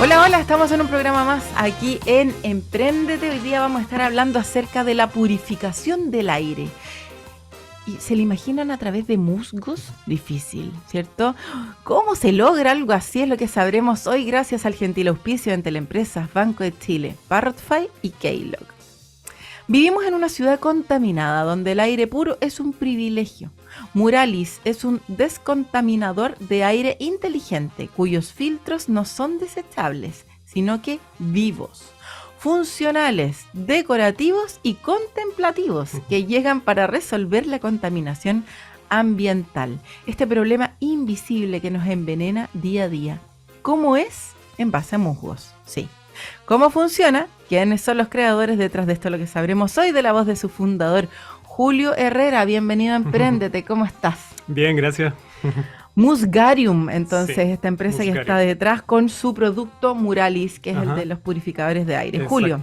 Hola, hola, estamos en un programa más aquí en Empréndete. Hoy día vamos a estar hablando acerca de la purificación del aire. ¿Y se lo imaginan a través de musgos? Difícil, ¿cierto? ¿Cómo se logra algo así? Es lo que sabremos hoy gracias al gentil auspicio de Teleempresas, Banco de Chile, Parrotfy y Keylog. Vivimos en una ciudad contaminada donde el aire puro es un privilegio. Muralis es un descontaminador de aire inteligente cuyos filtros no son desechables, sino que vivos, funcionales, decorativos y contemplativos que llegan para resolver la contaminación ambiental. Este problema invisible que nos envenena día a día. ¿Cómo es? En base a musgos, sí. ¿Cómo funciona? ¿Quiénes son los creadores detrás de esto? Lo que sabremos hoy de la voz de su fundador, Julio Herrera. Bienvenido a Empréndete, ¿cómo estás? Bien, gracias. Musgarium, entonces, sí, esta empresa Musgarium, que está detrás con su producto Muralis, que es el de los purificadores de aire. Exacto. Julio,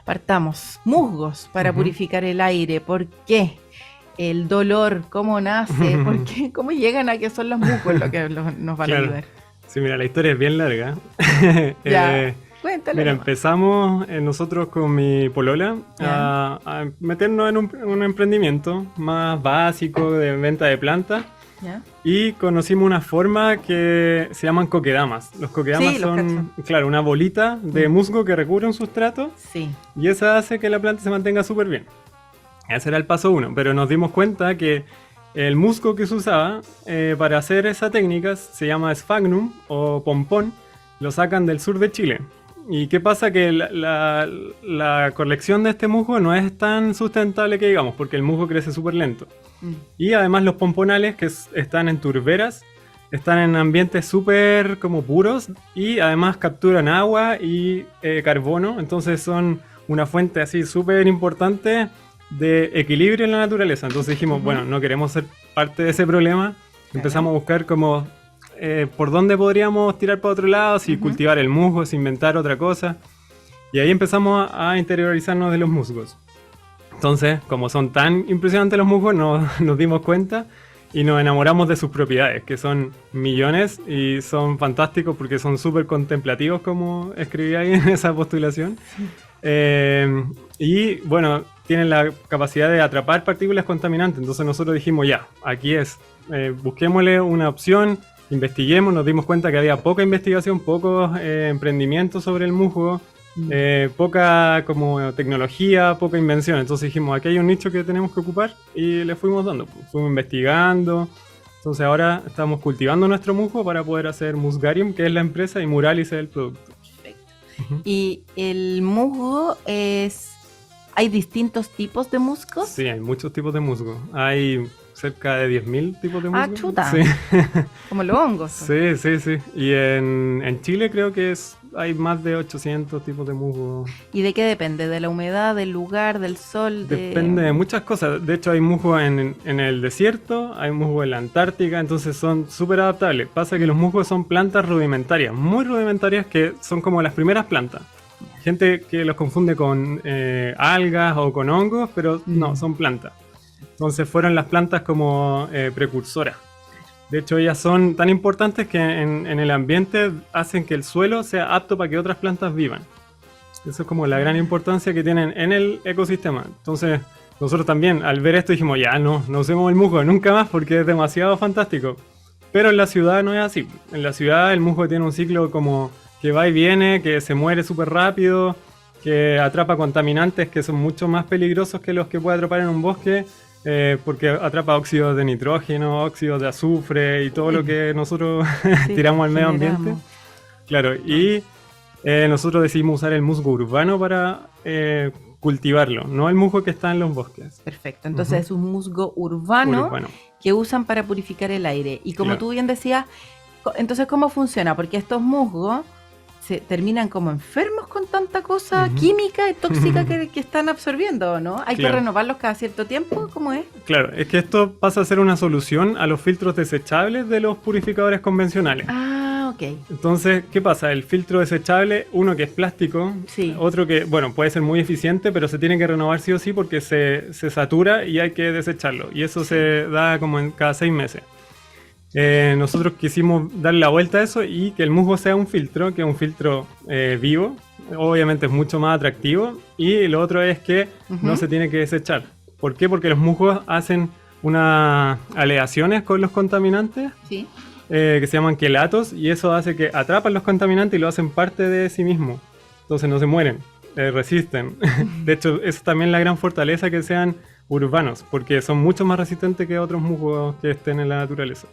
partamos. Musgos para purificar el aire. ¿Por qué? El dolor, ¿cómo nace? ¿Por qué? ¿Cómo llegan a que son los musgos lo que nos van a ayudar? Sí, mira, la historia es bien larga. Ya, cuéntale. Mira, empezamos nosotros con mi polola a meternos en un emprendimiento más básico de venta de plantas. ¿Ya? Y conocimos una forma que se llaman kokedamas. Los kokedamas son, claro, una bolita de musgo que recubre un sustrato. Sí. Y esa hace que la planta se mantenga súper bien. Ese era el paso 1, pero nos dimos cuenta que el musgo que se usaba para hacer esa técnica se llama sphagnum o pompón. Lo sacan del sur de Chile. ¿Y qué pasa? Que la colección de este musgo no es tan sustentable que digamos, porque el musgo crece súper lento. Y además los pomponales que están en turberas, están en ambientes súper como puros y además capturan agua y carbono. Entonces son una fuente así súper importante de equilibrio en la naturaleza. Entonces dijimos, bueno, no queremos ser parte de ese problema. Empezamos a buscar como por dónde podríamos tirar para otro lado, si cultivar el musgo, si inventar otra cosa. Y ahí empezamos a interiorizarnos de los musgos. Entonces, como son tan impresionantes los musgos, nos dimos cuenta y nos enamoramos de sus propiedades, que son millones y son fantásticos porque son súper contemplativos, como escribí ahí en esa postulación. Y bueno, tienen la capacidad de atrapar partículas contaminantes. Entonces nosotros dijimos, ya, aquí es, busquémosle una opción, investiguemos, nos dimos cuenta que había poca investigación, pocos emprendimientos sobre el musgo, poca como tecnología, poca invención. Entonces dijimos, aquí hay un nicho que tenemos que ocupar y le fuimos dando, fuimos investigando. Entonces ahora estamos cultivando nuestro musgo para poder hacer Musgarium, que es la empresa, y Muralis es el producto. Perfecto. ¿Y el musgo es... ¿Hay distintos tipos de musgos? Sí, hay muchos tipos de musgo. Hay cerca de 10.000 tipos de musgo. Ah, chuta. Sí. Como los hongos. Sí, sí, sí. Y en Chile creo que hay más de 800 tipos de musgo. ¿Y de qué depende? ¿De la humedad, del lugar, del sol? Depende de muchas cosas. De hecho, hay musgo en el desierto, hay musgo en la Antártica, entonces son súper adaptables. Pasa que los musgos son plantas rudimentarias, muy rudimentarias, que son como las primeras plantas. Gente que los confunde con algas o con hongos, pero no, son plantas. Entonces fueron las plantas como precursoras. De hecho, ellas son tan importantes que en el ambiente hacen que el suelo sea apto para que otras plantas vivan. Eso es como la gran importancia que tienen en el ecosistema. Entonces, nosotros también, al ver esto, dijimos, ya, no usemos el musgo nunca más porque es demasiado fantástico. Pero en la ciudad no es así. En la ciudad el musgo tiene un ciclo como que va y viene, que se muere súper rápido, que atrapa contaminantes que son mucho más peligrosos que los que puede atrapar en un bosque, porque atrapa óxidos de nitrógeno, óxidos de azufre y todo lo que nosotros tiramos al medio ambiente. Claro, y nosotros decidimos usar el musgo urbano para cultivarlo, no el musgo que está en los bosques. Perfecto, entonces es un musgo urbano que usan para purificar el aire. Y como tú bien decías, entonces ¿cómo funciona? Porque estos musgos se terminan como enfermos con tanta cosa química y tóxica que están absorbiendo, ¿no? ¿Hay que renovarlos cada cierto tiempo? ¿Cómo es? Claro, es que esto pasa a ser una solución a los filtros desechables de los purificadores convencionales. Ah, ok. Entonces, ¿qué pasa? El filtro desechable, uno que es plástico, otro que, bueno, puede ser muy eficiente, pero se tiene que renovar sí o sí porque se satura y hay que desecharlo. Y eso se da como cada 6 meses. nosotros quisimos darle la vuelta a eso y que el musgo sea un filtro, que es un filtro vivo. Obviamente es mucho más atractivo. Y lo otro es que no se tiene que desechar. ¿Por qué? Porque los musgos hacen unas aleaciones con los contaminantes. Sí. Que se llaman quelatos, y eso hace que atrapan los contaminantes y lo hacen parte de sí mismo. Entonces no se mueren, resisten. De hecho, es también la gran fortaleza que sean urbanos, porque son mucho más resistentes que otros musgos que estén en la naturaleza.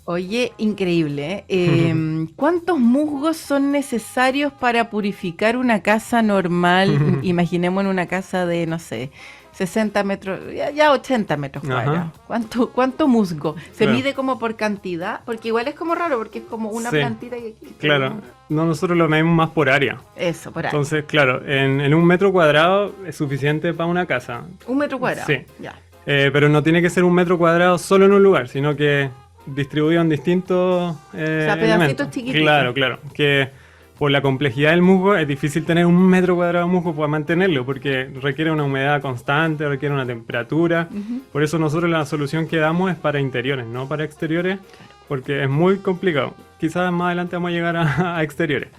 Oye, increíble, ¿eh? ¿Cuántos musgos son necesarios para purificar una casa normal? Imaginemos en una casa de, no sé, 60 metros, ya 80 metros cuadrados. ¿Cuánto musgo? ¿Se mide como por cantidad? Porque igual es como raro, porque es como una plantita que... Claro, no, nosotros lo medimos más por área. Eso, por área. Entonces, claro, en 1 metro cuadrado es suficiente para una casa. 1 metro cuadrado. Sí. Ya. Pero no tiene que ser 1 metro cuadrado solo en un lugar, sino que distribuido en distintos pedacitos chiquititos. Claro. Que por la complejidad del musgo es difícil tener 1 metro cuadrado de musgo para mantenerlo, porque requiere una humedad constante, requiere una temperatura. Por eso nosotros la solución que damos es para interiores, no para exteriores, porque es muy complicado. Quizás más adelante vamos a llegar a exteriores.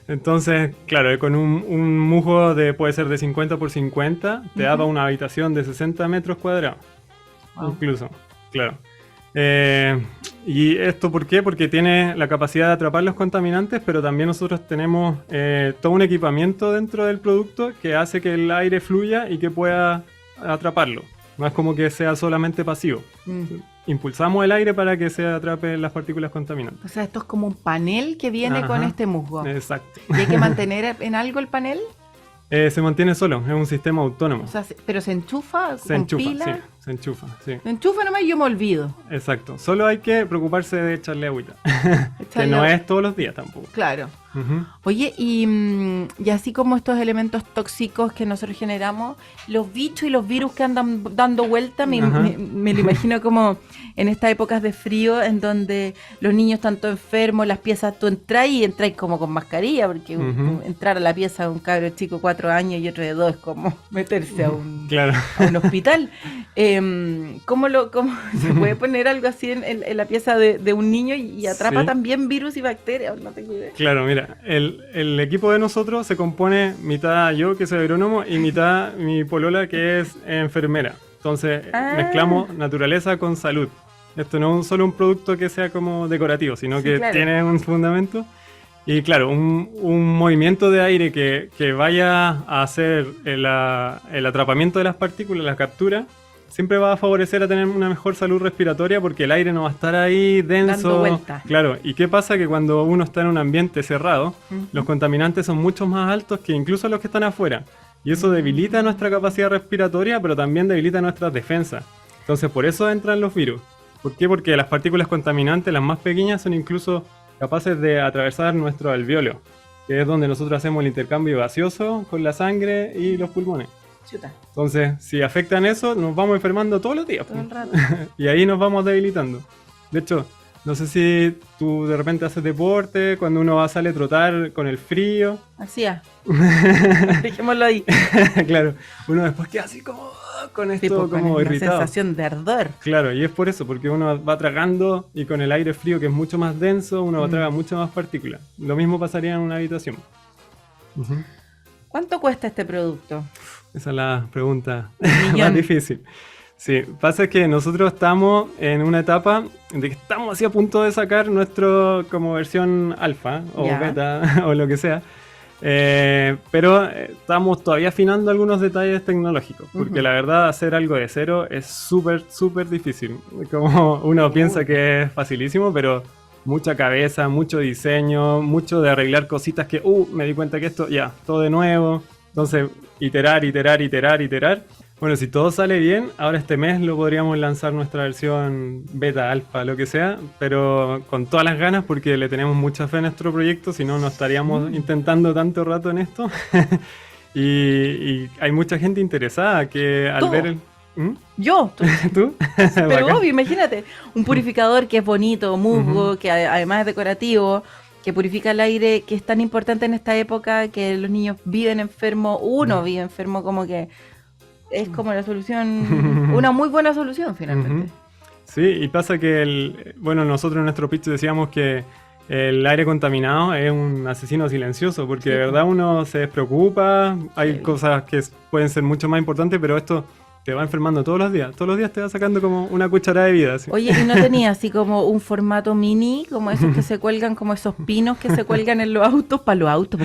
Entonces, claro, con un musgo puede ser de 50 por 50, te da para una habitación de 60 metros cuadrados. Wow. Incluso, claro. ¿Y esto por qué? Porque tiene la capacidad de atrapar los contaminantes, pero también nosotros tenemos todo un equipamiento dentro del producto que hace que el aire fluya y que pueda atraparlo. No es como que sea solamente pasivo. Impulsamos el aire para que se atrapen las partículas contaminantes. O sea, esto es como un panel que viene con este musgo. Exacto. ¿Y hay que mantener en algo el panel? Se mantiene solo, es un sistema autónomo. O sea, ¿pero se enchufa con pila? Sí, se enchufa, sí. Se enchufa nomás y yo me olvido. Exacto, solo hay que preocuparse de echarle agüita. Que no es todos los días tampoco. Claro. Oye, y así como estos elementos tóxicos que nosotros generamos, los bichos y los virus que andan dando vuelta, me lo imagino como en estas épocas de frío, en donde los niños están todos enfermos, las piezas tú entras como con mascarilla, porque entrar a la pieza de un cabro chico 4 años y otro de 2 es como meterse a un hospital. ¿Cómo se puede poner algo así en la pieza de un niño y atrapa también virus y bacterias? No tengo idea. Claro, mira, el equipo de nosotros se compone mitad yo, que soy agrónomo, y mitad mi polola, que es enfermera. Entonces mezclamos naturaleza con salud. Esto no es solo un producto que sea como decorativo, sino que tiene un fundamento. Y claro, un movimiento de aire que vaya a hacer el atrapamiento de las partículas, la captura, siempre va a favorecer a tener una mejor salud respiratoria, porque el aire no va a estar ahí denso. Dando vueltas. Claro, ¿y qué pasa? Que cuando uno está en un ambiente cerrado, los contaminantes son mucho más altos que incluso los que están afuera. Y eso debilita nuestra capacidad respiratoria, pero también debilita nuestras defensas. Entonces, por eso entran los virus. ¿Por qué? Porque las partículas contaminantes, las más pequeñas, son incluso capaces de atravesar nuestro alveolo, que es donde nosotros hacemos el intercambio gaseoso con la sangre y los pulmones. Chuta. Entonces, si afectan eso, nos vamos enfermando todos los días. Todo el rato. Y ahí nos vamos debilitando. De hecho, no sé si tú de repente haces deporte, cuando uno sale a trotar con el frío. Hacía. Dejémoslo ahí. Claro, uno después queda así como con esto, tipo, como con irritado. Una sensación de ardor. Claro, y es por eso, porque uno va tragando y con el aire frío, que es mucho más denso, uno va a tragar mucho más partículas. Lo mismo pasaría en una habitación. ¿Cuánto cuesta este producto? Esa es la pregunta más difícil. Sí, pasa que nosotros estamos en una etapa de que estamos así a punto de sacar nuestro como versión alfa o beta o lo que sea. Pero estamos todavía afinando algunos detalles tecnológicos, porque la verdad hacer algo de cero es súper difícil. Como uno piensa que es facilísimo, pero mucha cabeza, mucho diseño, mucho de arreglar cositas que me di cuenta que esto, todo de nuevo. Entonces, iterar. Bueno, si todo sale bien, ahora este mes lo podríamos lanzar nuestra versión beta, alfa, lo que sea, pero con todas las ganas, porque le tenemos mucha fe a nuestro proyecto, si no, no estaríamos intentando tanto rato en esto. y hay mucha gente interesada que al ver el... Yo. ¿Tú? Pero obvio, imagínate, un purificador que es bonito, musgo, que además es decorativo, que purifica el aire, que es tan importante en esta época, que los niños viven enfermos, uno vive enfermo, como que es como la solución, una muy buena solución finalmente. Sí, y pasa que, nosotros en nuestro pitch decíamos que el aire contaminado es un asesino silencioso, porque sí, de verdad uno se despreocupa, hay cosas que pueden ser mucho más importantes, pero esto te va enfermando todos los días te va sacando como una cucharada de vida. ¿Sí? Oye, ¿y no tenía así como un formato mini, como esos que se cuelgan, como esos pinos que se cuelgan en los autos? Para los autos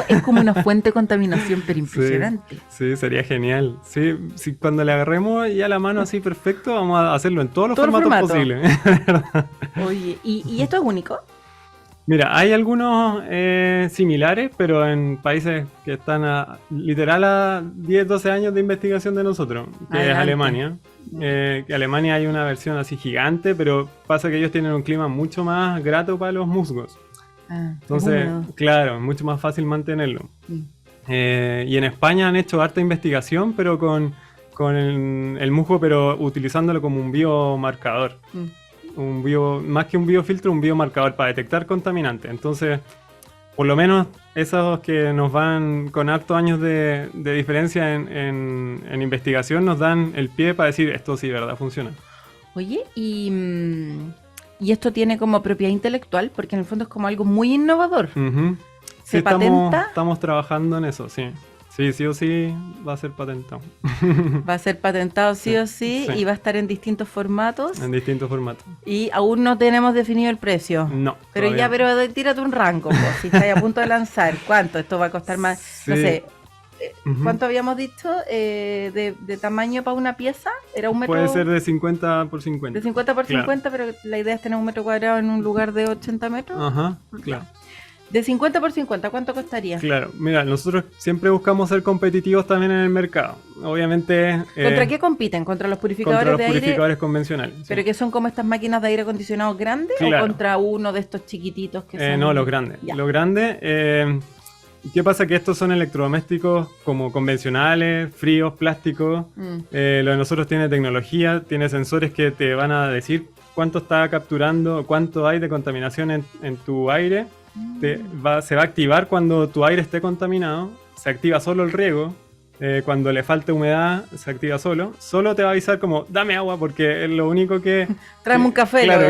es como una fuente de contaminación, pero impresionante. Sí, sería genial. Sí, cuando le agarremos ya la mano así perfecto, vamos a hacerlo en todos los formatos posibles. Oye, ¿y esto es único? Mira, hay algunos similares, pero en países que están literal a 10, 12 años de investigación de nosotros, que es Alemania. Que Alemania hay una versión así gigante, pero pasa que ellos tienen un clima mucho más grato para los musgos. Entonces, claro, es mucho más fácil mantenerlo. Y en España han hecho harta investigación, pero con el musgo, pero utilizándolo como un biomarcador. Más que un biofiltro, un biomarcador para detectar contaminantes. Entonces, por lo menos esos que nos van con hartos años de diferencia en investigación nos dan el pie para decir esto sí, verdad, funciona. Oye, y esto tiene como propiedad intelectual, porque en el fondo es como algo muy innovador. ¿Se patenta? Estamos trabajando en eso, sí. Sí o sí va a ser patentado. Va a ser patentado sí o sí, y va a estar en distintos formatos. En distintos formatos. Y aún no tenemos definido el precio. No. Pero tírate un rango, si estás a punto de lanzar. ¿Cuánto? Esto va a costar más, no sé. ¿Cuánto habíamos dicho de tamaño para una pieza? ¿Era un metro? Puede ser de 50 por 50. De 50 por 50, pero la idea es tener un metro cuadrado en un lugar de 80 metros. Ajá, claro. De 50 por 50, ¿cuánto costaría? Claro, mira, nosotros siempre buscamos ser competitivos también en el mercado. Obviamente... ¿Contra qué compiten? ¿Contra los purificadores de aire? Contra los purificadores convencionales. ¿Pero sí, que son como estas máquinas de aire acondicionado grandes? Claro. ¿O contra uno de estos chiquititos que son...? No, los grandes. Ya. Los grandes... ¿Qué pasa? Que estos son electrodomésticos como convencionales, fríos, plásticos. Lo de nosotros tiene tecnología, tiene sensores que te van a decir cuánto está capturando, cuánto hay de contaminación en tu aire. Se va a activar cuando tu aire esté contaminado, se activa solo el riego, cuando le falte humedad se activa solo te va a avisar como dame agua porque es lo único que... Tráeme un café. Claro,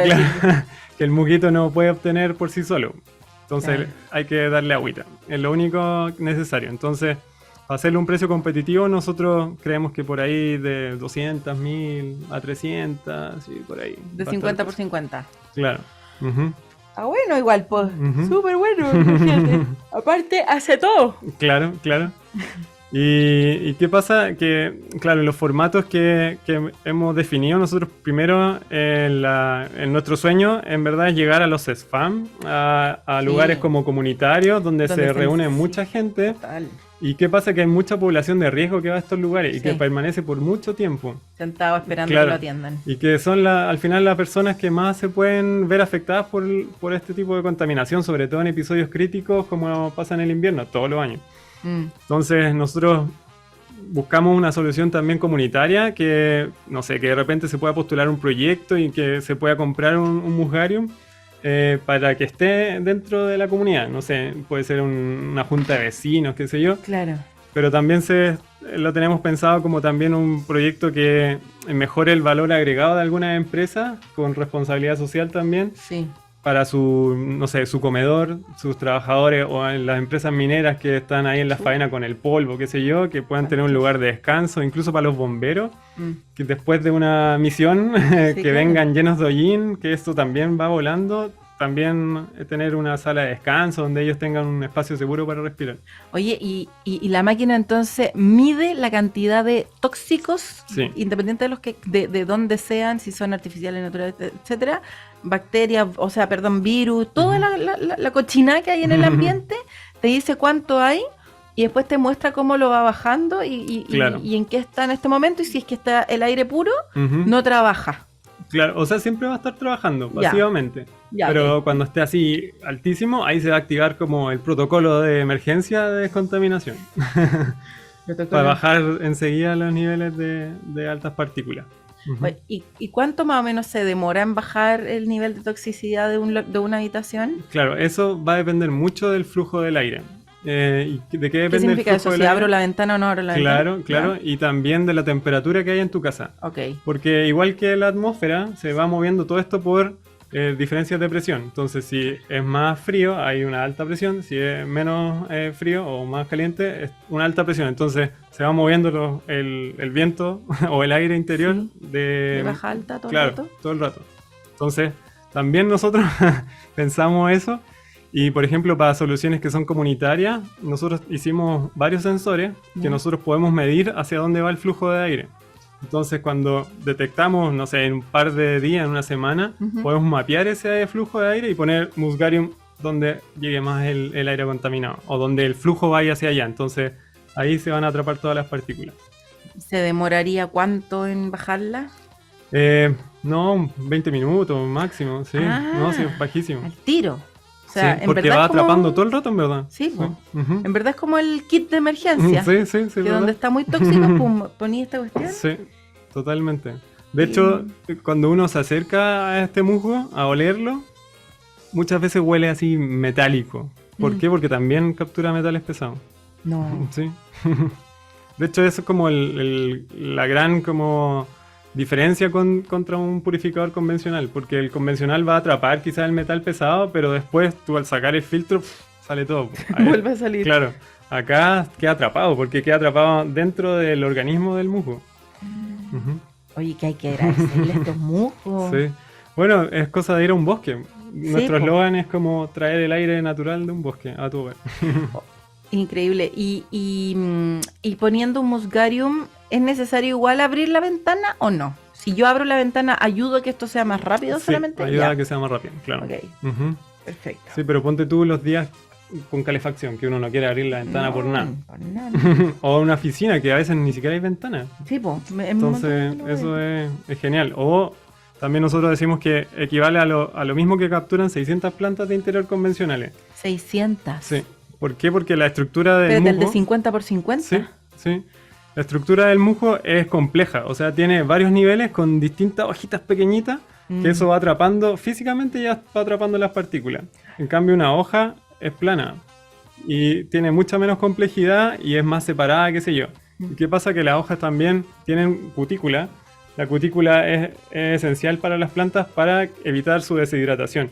que el mosquito no puede obtener por sí solo, entonces hay que darle agüita, es lo único necesario. Entonces, para hacerle un precio competitivo nosotros creemos que por ahí de 200.000 a 300, sí, por ahí. De 50 por 50. Claro. Bueno, igual, pues, súper bueno, imagínate. Aparte, hace todo. Claro. ¿Y qué pasa? Que, claro, los formatos que hemos definido nosotros primero, en nuestro sueño, en verdad, es llegar a los SFAM, a lugares como comunitarios, donde se reúne mucha gente. Total. ¿Y qué pasa? Que hay mucha población de riesgo que va a estos lugares y que permanece por mucho tiempo. Sentado esperando que lo atiendan. Y que son al final las personas que más se pueden ver afectadas por este tipo de contaminación, sobre todo en episodios críticos como pasa en el invierno, todos los años. Entonces nosotros buscamos una solución también comunitaria que, no sé, que de repente se pueda postular un proyecto y que se pueda comprar un musgarium. Para que esté dentro de la comunidad, no sé, puede ser una junta de vecinos, qué sé yo. Claro. Pero también lo tenemos pensado como también un proyecto que mejore el valor agregado de algunas empresas con responsabilidad social también. Sí. Para su comedor, sus trabajadores o en las empresas mineras que están ahí en la faena con el polvo, qué sé yo, que puedan tener un lugar de descanso, incluso para los bomberos, que después de una misión vengan llenos de hollín, que esto también va volando, también tener una sala de descanso donde ellos tengan un espacio seguro para respirar. Oye, y la máquina entonces mide la cantidad de tóxicos, independiente de los de dónde sean, si son artificiales, naturales, etcétera, bacterias, virus, toda la cochinada que hay en el ambiente, te dice cuánto hay y después te muestra cómo lo va bajando y en qué está en este momento, y si es que está el aire puro, no trabaja. Claro, o sea, siempre va a estar trabajando pasivamente. Pero cuando esté así altísimo, ahí se va a activar como el protocolo de emergencia de descontaminación. Para bajar enseguida los niveles de altas partículas. ¿Y cuánto más o menos se demora en bajar el nivel de toxicidad de una habitación? Claro, eso va a depender mucho del flujo del aire. ¿Y de qué depende ¿Qué significa el flujo eso? ¿Si abro la ventana o no abro la ventana? Claro. Y también de la temperatura que hay en tu casa. Okay. Porque igual que la atmósfera, se va moviendo todo esto por diferencias de presión. Entonces, si es más frío, hay una alta presión. Si es menos frío o más caliente, es una alta presión. Entonces, se va moviendo el viento o el aire interior de baja a alta todo el rato. Todo el rato. Entonces, también nosotros pensamos eso. Y, por ejemplo, para soluciones que son comunitarias, nosotros hicimos varios sensores que nosotros podemos medir hacia dónde va el flujo de aire. Entonces, cuando detectamos, no sé, en un par de días, en una semana, podemos mapear ese flujo de aire y poner Musgarium donde llegue más el aire contaminado o donde el flujo vaya hacia allá. Entonces, ahí se van a atrapar todas las partículas. ¿Se demoraría cuánto en bajarla? No, 20 minutos máximo, sí. No, sí, es bajísimo. Al tiro. O sea, sí, porque va atrapando todo el rato, en verdad. Sí, pues. En verdad es como el kit de emergencia. Sí. Que ¿verdad? donde está muy tóxico, pum, ponía esta cuestión. Sí, totalmente. De hecho, cuando uno se acerca a este musgo, a olerlo, muchas veces huele así metálico. ¿Por qué? Porque también captura metales pesados. No. Sí. De hecho, eso es como la gran como diferencia contra un purificador convencional, porque el convencional va a atrapar quizás el metal pesado, pero después tú al sacar el filtro sale todo. Vuelve a salir. Claro, acá queda atrapado, porque queda atrapado dentro del organismo del musgo. Oye, que hay que agradecerle a estos musgos. Sí. Bueno, es cosa de ir a un bosque. Nuestro eslogan es como traer el aire natural de un bosque a tu hogar. Increíble. Y poniendo un Musgarium, ¿es necesario igual abrir la ventana o no? Si yo abro la ventana, ¿ayudo a que esto sea más rápido solamente? Ayuda a que sea más rápido, claro. Ok, perfecto. Sí, pero ponte tú los días con calefacción, que uno no quiere abrir la ventana por nada. O una oficina, que a veces ni siquiera hay ventana. Sí, pues. Entonces, eso es genial. O también nosotros decimos que equivale a lo mismo que capturan 600 plantas de interior convencionales. 600. Sí. ¿Por qué? Porque la estructura del musgo... ¿Pero musgo... el de 50 por 50? Sí. La estructura del musgo es compleja. O sea, tiene varios niveles con distintas hojitas pequeñitas que eso va atrapando... Físicamente ya va atrapando las partículas. En cambio, una hoja es plana y tiene mucha menos complejidad y es más separada, qué sé yo. ¿Y qué pasa? Que las hojas también tienen cutícula. La cutícula es esencial para las plantas para evitar su deshidratación.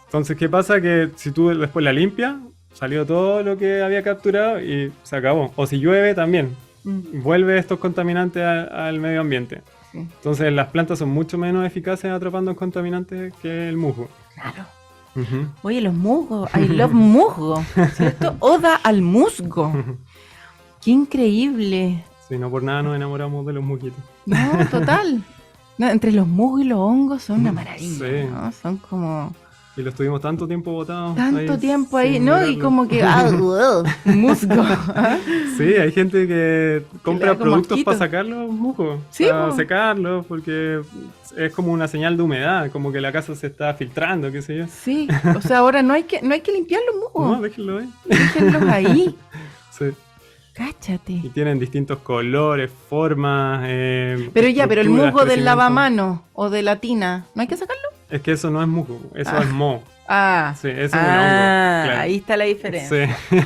Entonces, ¿qué pasa? Que si tú después la limpias, salió todo lo que había capturado y se acabó. O si llueve también, vuelve estos contaminantes al medio ambiente. Entonces las plantas son mucho menos eficaces atrapando contaminantes que el musgo. Claro. Oye, los musgos, I love musgo, ¿cierto? Oda al musgo. ¡Qué increíble! Sí, no por nada nos enamoramos de los musguitos. No, total. No, entre los musgos y los hongos son una maravilla, sí. ¿no? Son como... Y los tuvimos tanto tiempo botados. Tanto tiempo ahí, ¿no? Mirarlo. Y como que... musgo. Sí, hay gente que compra productos para sacar los musgos. Sí, para secarlos, porque es como una señal de humedad, como que la casa se está filtrando, qué sé yo. Sí, o sea, ahora no hay que limpiar los musgos. No, déjenlos ahí. Déjenlos ahí. Sí. Cáchate. Y tienen distintos colores, formas. Pero el musgo del lavamanos o de la tina, ¿no hay que sacarlo? Es que eso no es musgo, eso es moho. Sí, eso es un hongo. Claro. Ahí está la diferencia. Sí.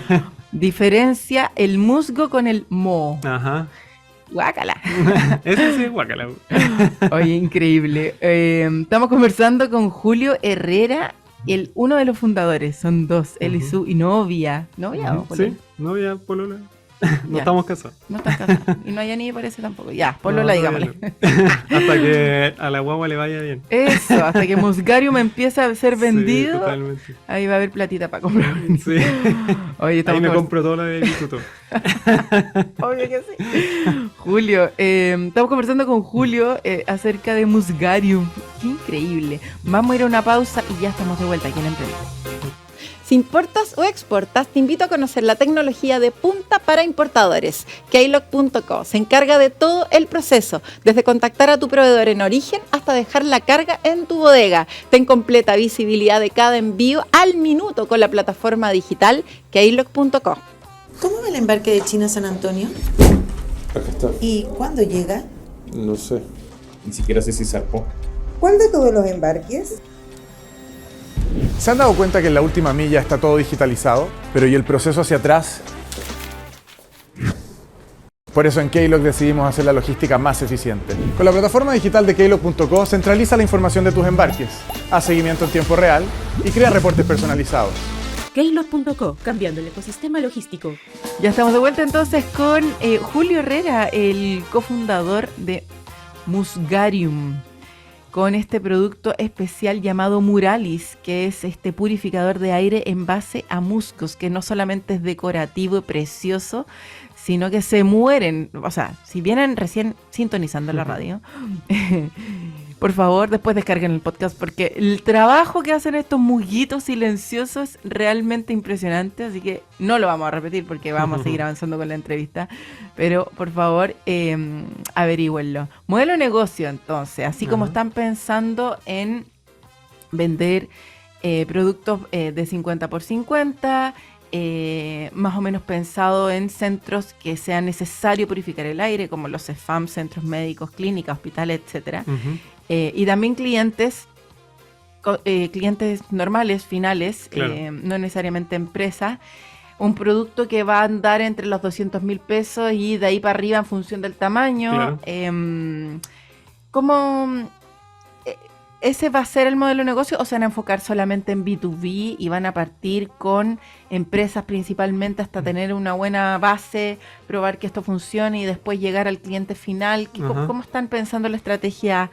Diferencia el musgo con el moho. Ajá. Guácala. Ese sí es guácala. Oye, increíble. Estamos conversando con Julio Herrera, uno de los fundadores. Son dos, él y su novia. ¿Novia o polola? Sí, novia, polola. No estamos casados. No estás casado. Y no hay ni parece tampoco. Ya, polola, digámosle. Hasta que a la guagua le vaya bien. Eso, hasta que Musgarium empiece a ser vendido. Sí, totalmente. Ahí va a haber platita para comprar. Sí. Oye, ahí me compro todo lo del instituto. Obvio que sí. Julio, estamos conversando con Julio acerca de Musgarium. Qué increíble. Vamos a ir a una pausa y ya estamos de vuelta aquí en la entrevista. Si importas o exportas, te invito a conocer la tecnología de punta para importadores. Keylog.co se encarga de todo el proceso, desde contactar a tu proveedor en origen hasta dejar la carga en tu bodega. Ten completa visibilidad de cada envío al minuto con la plataforma digital Keylog.co. ¿Cómo va el embarque de China a San Antonio? Acá está. ¿Y cuándo llega? No sé. Ni siquiera sé si zarpó. ¿Cuál de todos los embarques? ¿Se han dado cuenta que en la última milla está todo digitalizado? Pero ¿y el proceso hacia atrás? Por eso en Kloc decidimos hacer la logística más eficiente. Con la plataforma digital de kloc.co centraliza la información de tus embarques, haz seguimiento en tiempo real y crea reportes personalizados. Kloc.co, cambiando el ecosistema logístico. Ya estamos de vuelta entonces con Julio Herrera, el cofundador de Musgarium, con este producto especial llamado Muralis, que es este purificador de aire en base a musgos, que no solamente es decorativo y precioso, sino que se mueren. O sea, si vienen recién sintonizando la radio, por favor, después descarguen el podcast, porque el trabajo que hacen estos musguitos silenciosos es realmente impresionante, así que no lo vamos a repetir porque vamos a seguir avanzando con la entrevista, pero por favor, averígüenlo. Modelo de negocio, entonces, así como están pensando en vender productos de 50 por 50, más o menos pensado en centros que sea necesario purificar el aire, como los CEFAM, centros médicos, clínicas, hospitales, etcétera. Y también clientes normales, finales, claro. No necesariamente empresas. Un producto que va a andar entre los 200.000 pesos y de ahí para arriba en función del tamaño. Claro. ¿Cómo ese va a ser el modelo de negocio o se van a enfocar solamente en B2B y van a partir con empresas principalmente hasta tener una buena base, probar que esto funcione y después llegar al cliente final? ¿Cómo están pensando la estrategia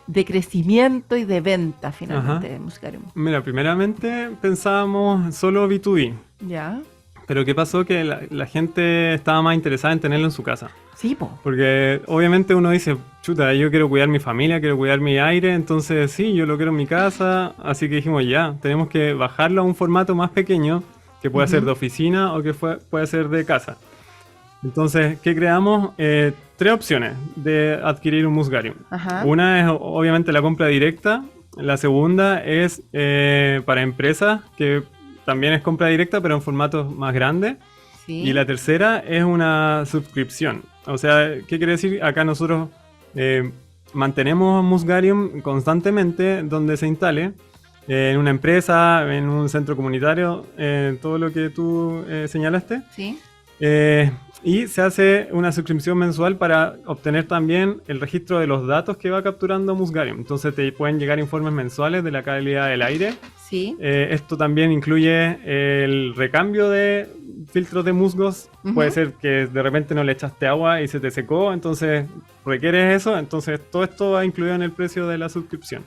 de crecimiento y de venta finalmente de Musgarium? Mira, primeramente pensábamos solo B2B. Ya. Pero ¿qué pasó? Que la gente estaba más interesada en tenerlo en su casa. Sí, po. Porque obviamente uno dice, chuta, yo quiero cuidar mi familia, quiero cuidar mi aire, entonces sí, yo lo quiero en mi casa. Así que dijimos, ya, tenemos que bajarlo a un formato más pequeño, que puede ser de oficina o que puede ser de casa. Entonces, ¿qué creamos? 3 opciones de adquirir un Musgarium. Una es obviamente la compra directa. La segunda es para empresas, que también es compra directa, pero en formatos más grandes. Sí. Y la tercera es una suscripción. O sea, ¿qué quiere decir? Acá nosotros mantenemos Musgarium constantemente donde se instale. En una empresa, en un centro comunitario, todo lo que tú señalaste. Sí. Y se hace una suscripción mensual para obtener también el registro de los datos que va capturando Musgarium. Entonces te pueden llegar informes mensuales de la calidad del aire. Sí. Esto también incluye el recambio de filtros de musgos. Puede ser que de repente no le echaste agua y se te secó, entonces requieres eso. Entonces todo esto va incluido en el precio de la suscripción.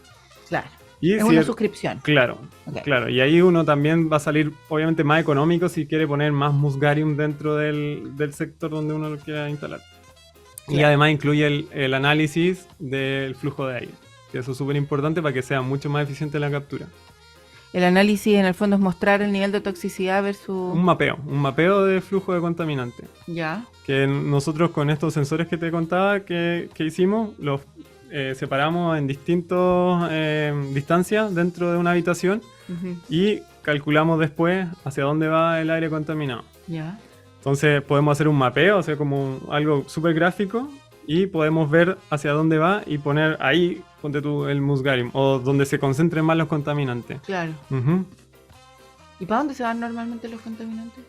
Claro. Y es una suscripción. Claro, claro. Y ahí uno también va a salir obviamente más económico si quiere poner más Musgarium dentro del sector donde uno lo quiera instalar. Claro. Y además incluye el análisis del flujo de aire, que eso es súper importante para que sea mucho más eficiente la captura. El análisis en el fondo es mostrar el nivel de toxicidad versus... Un mapeo de flujo de contaminante. Ya. Que nosotros con estos sensores que te contaba que hicimos, los separamos en distintas distancias dentro de una habitación y calculamos después hacia dónde va el aire contaminado. Ya. Entonces podemos hacer un mapeo, o sea, como algo súper gráfico, y podemos ver hacia dónde va y poner ahí, ponte tú el Musgarium, o donde se concentren más los contaminantes. Claro. ¿Y para dónde se van normalmente los contaminantes?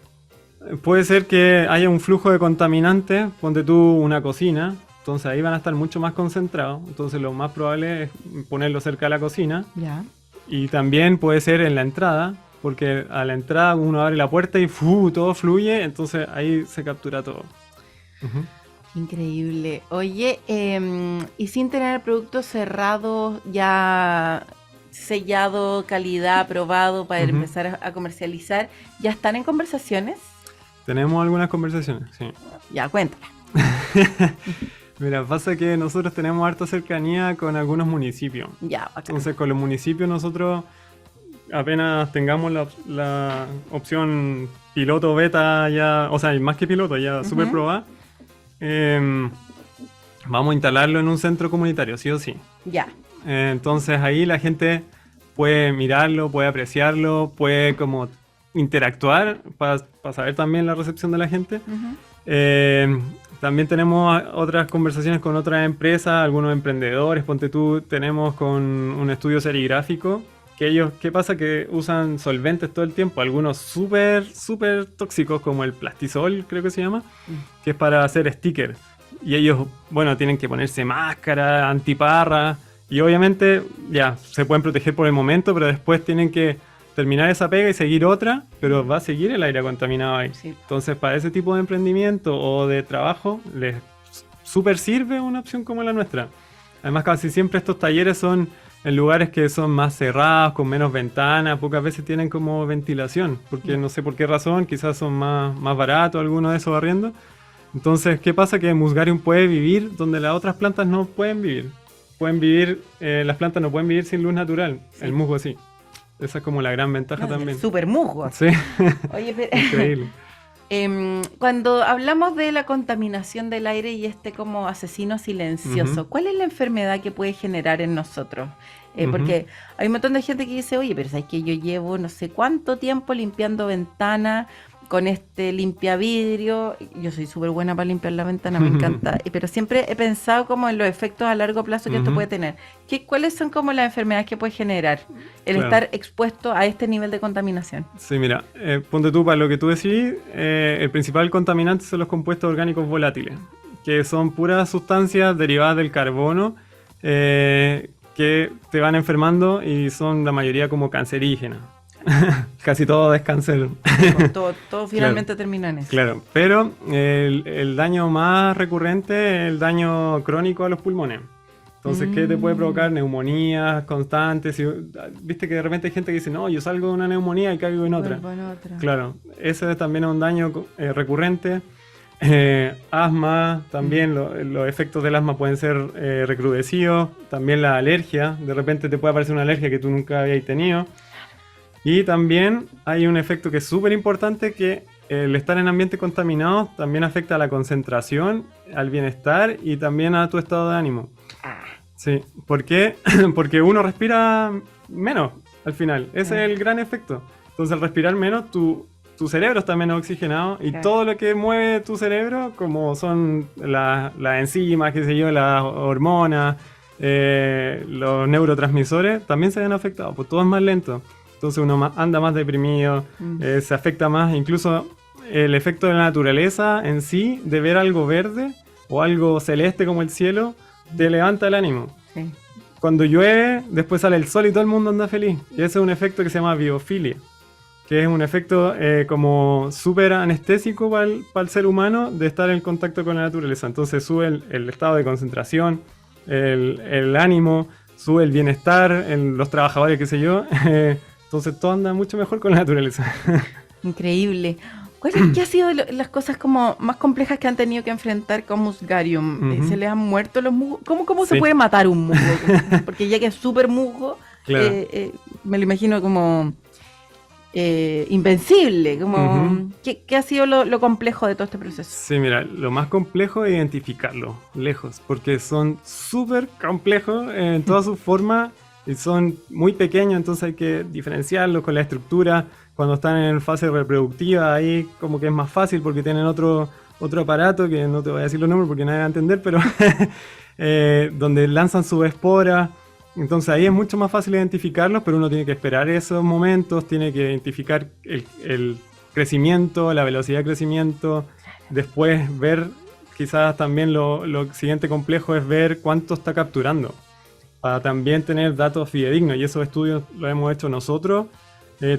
Puede ser que haya un flujo de contaminantes, ponte tú una cocina. Entonces ahí van a estar mucho más concentrados. Entonces lo más probable es ponerlo cerca de la cocina. Ya. Y también puede ser en la entrada, porque a la entrada uno abre la puerta y todo fluye, entonces ahí se captura todo. Increíble. Oye, y sin tener el producto cerrado, ya sellado, calidad, aprobado para empezar a comercializar, ¿ya están en conversaciones? Tenemos algunas conversaciones, sí. Ya, cuéntala. Mira, pasa que nosotros tenemos harta cercanía con algunos municipios. Ya, bacán. Entonces con los municipios nosotros apenas tengamos la opción piloto, beta, ya, o sea, más que piloto, ya súper probada, vamos a instalarlo en un centro comunitario, sí o sí. Ya. Entonces ahí la gente puede mirarlo, puede apreciarlo, puede como interactuar para saber también la recepción de la gente. También tenemos otras conversaciones con otras empresas, algunos emprendedores. Ponte tú, tenemos con un estudio serigráfico que ellos, ¿qué pasa? Que usan solventes todo el tiempo, algunos súper tóxicos como el plastisol, creo que se llama, que es para hacer stickers. Y ellos, bueno, tienen que ponerse máscara, antiparra, y obviamente ya se pueden proteger por el momento, pero después tienen que terminar esa pega y seguir otra, pero va a seguir el aire contaminado ahí. Sí. Entonces, para ese tipo de emprendimiento o de trabajo, les súper sirve una opción como la nuestra. Además, casi siempre estos talleres son en lugares que son más cerrados, con menos ventanas, pocas veces tienen como ventilación, porque no sé por qué razón, quizás son más baratos algunos de esos arriendos. Entonces, ¿qué pasa? Que Musgarium puede vivir donde las otras plantas no pueden vivir. Las plantas no pueden vivir sin luz natural, sí. El musgo sí. Esa es como la gran ventaja también. Súper musgo. Sí. Oye, pero... Increíble. Cuando hablamos de la contaminación del aire y como asesino silencioso, ¿cuál es la enfermedad que puede generar en nosotros? Porque hay un montón de gente que dice, oye, pero ¿sabes que yo llevo no sé cuánto tiempo limpiando ventanas con limpiavidrio? Yo soy súper buena para limpiar la ventana, me encanta, pero siempre he pensado como en los efectos a largo plazo que esto puede tener. ¿Cuáles son como las enfermedades que puede generar el estar expuesto a este nivel de contaminación? Sí, mira, ponte tú, para lo que tú decís, el principal contaminante son los compuestos orgánicos volátiles, que son puras sustancias derivadas del carbono que te van enfermando y son la mayoría como cancerígenas. Casi todo es cáncer. Todo finalmente termina en eso. Claro, pero el daño más recurrente es el daño crónico a los pulmones. Entonces, ¿qué te puede provocar? Neumonías constantes. Viste que de repente hay gente que dice, no, yo salgo de una neumonía y caigo en otra. Claro, ese también es un daño recurrente. Asma, también los efectos del asma pueden ser recrudecidos. También la alergia, de repente te puede aparecer una alergia que tú nunca habías tenido. Y también hay un efecto que es súper importante, que el estar en ambientes contaminados también afecta a la concentración, al bienestar y también a tu estado de ánimo. Sí, ¿por qué? Porque uno respira menos al final, ese es el gran efecto. Entonces al respirar menos, tu cerebro está menos oxigenado y todo lo que mueve tu cerebro, como son las enzimas, qué sé yo, las hormonas, los neurotransmisores, también se ven afectados, pues todo es más lento. Entonces uno anda más deprimido, se afecta más, incluso el efecto de la naturaleza en sí, de ver algo verde o algo celeste como el cielo, te levanta el ánimo. Sí. Cuando llueve, después sale el sol y todo el mundo anda feliz. Y ese es un efecto que se llama biofilia, que es un efecto como súper anestésico para el ser humano de estar en contacto con la naturaleza. Entonces sube el estado de concentración, el ánimo, sube el bienestar en los trabajadores, qué sé yo. Entonces todo anda mucho mejor con la naturaleza. Increíble. ¿Qué ha sido las cosas como más complejas que han tenido que enfrentar con Musgarium? ¿Se les han muerto los musgos? ¿Cómo se puede matar un musgo? Porque ya que es súper musgo, claro. Me lo imagino como invencible. ¿Qué ha sido lo complejo de todo este proceso? Sí, mira, lo más complejo es identificarlo lejos, porque son súper complejos en todas sus formas. Y son muy pequeños, entonces hay que diferenciarlos con la estructura. Cuando están en fase reproductiva, ahí como que es más fácil porque tienen otro aparato, que no te voy a decir los nombres porque nadie va a entender, pero donde lanzan su espora. Entonces ahí es mucho más fácil identificarlos, pero uno tiene que esperar esos momentos, tiene que identificar el crecimiento, la velocidad de crecimiento. Después ver, quizás también lo siguiente complejo es ver cuánto está capturando, para también tener datos fidedignos, y esos estudios los hemos hecho nosotros.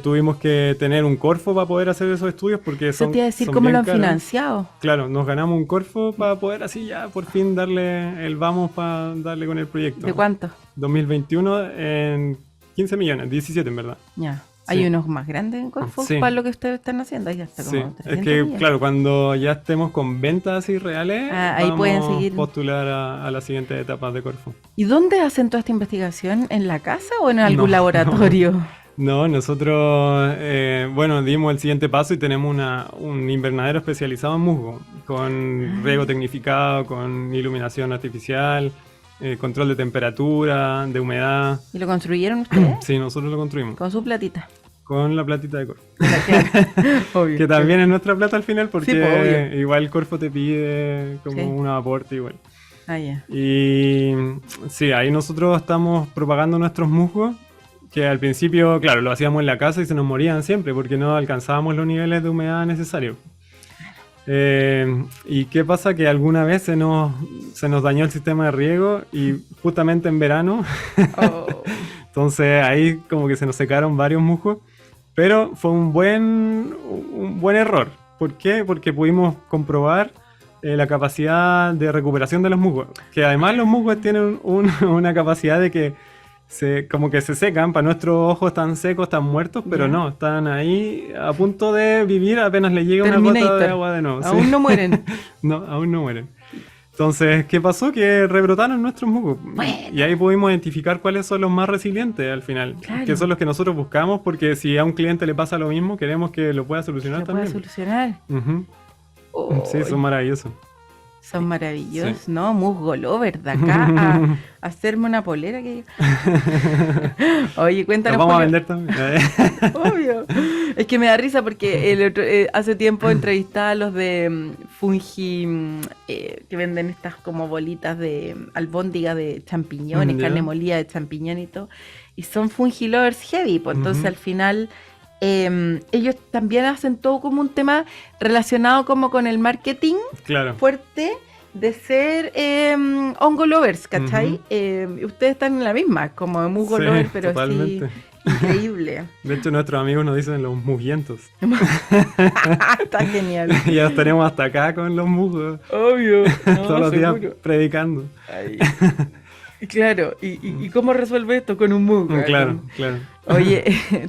Tuvimos que tener un Corfo para poder hacer esos estudios porque son. Eso te iba a decir, ¿cómo lo han financiado? Claro, nos ganamos un Corfo para poder así ya por fin darle el vamos para darle con el proyecto. ¿De cuánto? 2021 en 15 millones, 17 en verdad. Ya. Hay unos más grandes en Corfo para lo que ustedes están haciendo. Ahí está como 300 es que millones. Claro, cuando ya estemos con ventas así reales, ahí pueden seguir postular a las siguientes etapas de Corfo. ¿Y dónde hacen toda esta investigación? ¿En la casa o en algún laboratorio? No, nosotros, dimos el siguiente paso y tenemos un invernadero especializado en musgo, con riego tecnificado, con iluminación artificial, control de temperatura, de humedad. ¿Y lo construyeron ustedes? Sí, nosotros lo construimos. ¿Con su platita? Con la platita de Corfo. Obvio. Que también es nuestra plata al final, porque sí, pues, igual Corfo te pide como un aporte igual. Ah, ya. Y sí, ahí nosotros estamos propagando nuestros musgos que al principio, claro, lo hacíamos en la casa y se nos morían siempre porque no alcanzábamos los niveles de humedad necesarios. ¿Y qué pasa? Que alguna vez se nos dañó el sistema de riego y justamente en verano, entonces ahí como que se nos secaron varios musgos, pero fue un buen error. ¿Por qué? Porque pudimos comprobar la capacidad de recuperación de los musgos, que además los musgos tienen una capacidad de que como que se secan, para nuestros ojos están secos, están muertos, pero no, están ahí a punto de vivir apenas le llega una gota de agua de nuevo. Aún no mueren. No, aún no mueren. Entonces, ¿qué pasó? Que rebrotaron nuestros musgos. Bueno. Y ahí pudimos identificar cuáles son los más resilientes al final, que son los que nosotros buscamos, porque si a un cliente le pasa lo mismo, queremos que lo pueda solucionar también. ¿Lo pueda solucionar? Sí, son maravillosos. Son maravillosos, sí. ¿No? Musgo lover, de acá a hacerme una polera que... Oye, cuéntanos. Nos vamos a vender también. Obvio. Es que me da risa porque hace tiempo entrevistaba a los de Fungi, que venden estas como bolitas de albóndiga de champiñones, carne molida de champiñón y todo. Y son Fungi lovers heavy, pues entonces al final... ellos también hacen todo como un tema relacionado como con el marketing fuerte de ser hongo lovers, ¿cachai? Ustedes están en la misma, como musgo lover, pero totalmente. Sí, increíble. De hecho, nuestros amigos nos dicen los musguientos. Está genial. Ya estaremos hasta acá con los musgos. Obvio. No, todos los días predicando. Ay. Claro, ¿y cómo resuelve esto? Con un musgo. Claro. Oye,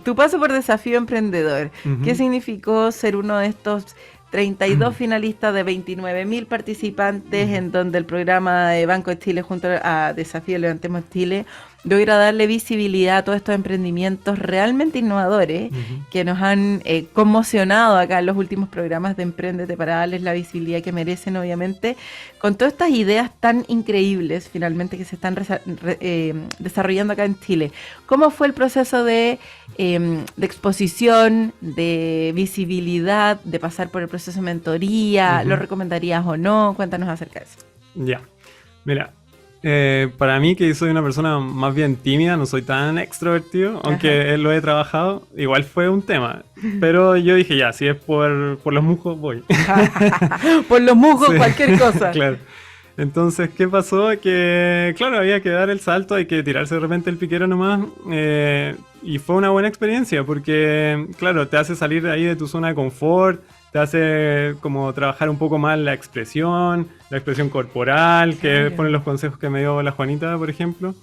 tu paso por Desafío Emprendedor, ¿qué significó ser uno de estos 32 finalistas de 29.000 participantes en donde el programa de Banco de Chile junto a Desafío Levantemos Chile logra darle visibilidad a todos estos emprendimientos realmente innovadores que nos han conmocionado acá en los últimos programas de Emprendete para darles la visibilidad que merecen, obviamente, con todas estas ideas tan increíbles finalmente que se están desarrollando acá en Chile? ¿Cómo fue el proceso de exposición, de visibilidad, de pasar por el proceso de mentoría? ¿Lo recomendarías o no? Cuéntanos acerca de eso. Ya, mira. Para mí, que soy una persona más bien tímida, no soy tan extrovertido, aunque lo he trabajado, igual fue un tema. Pero yo dije, ya, si es por los musgos, voy. Por los musgos, sí. Cualquier cosa. Claro. Entonces, ¿qué pasó? Que, claro, había que dar el salto, hay que tirarse de repente el piquero nomás. Y fue una buena experiencia porque, claro, te hace salir de ahí de tu zona de confort, te hace como trabajar un poco más la expresión corporal, que ponen los consejos que me dio la Juanita, por ejemplo.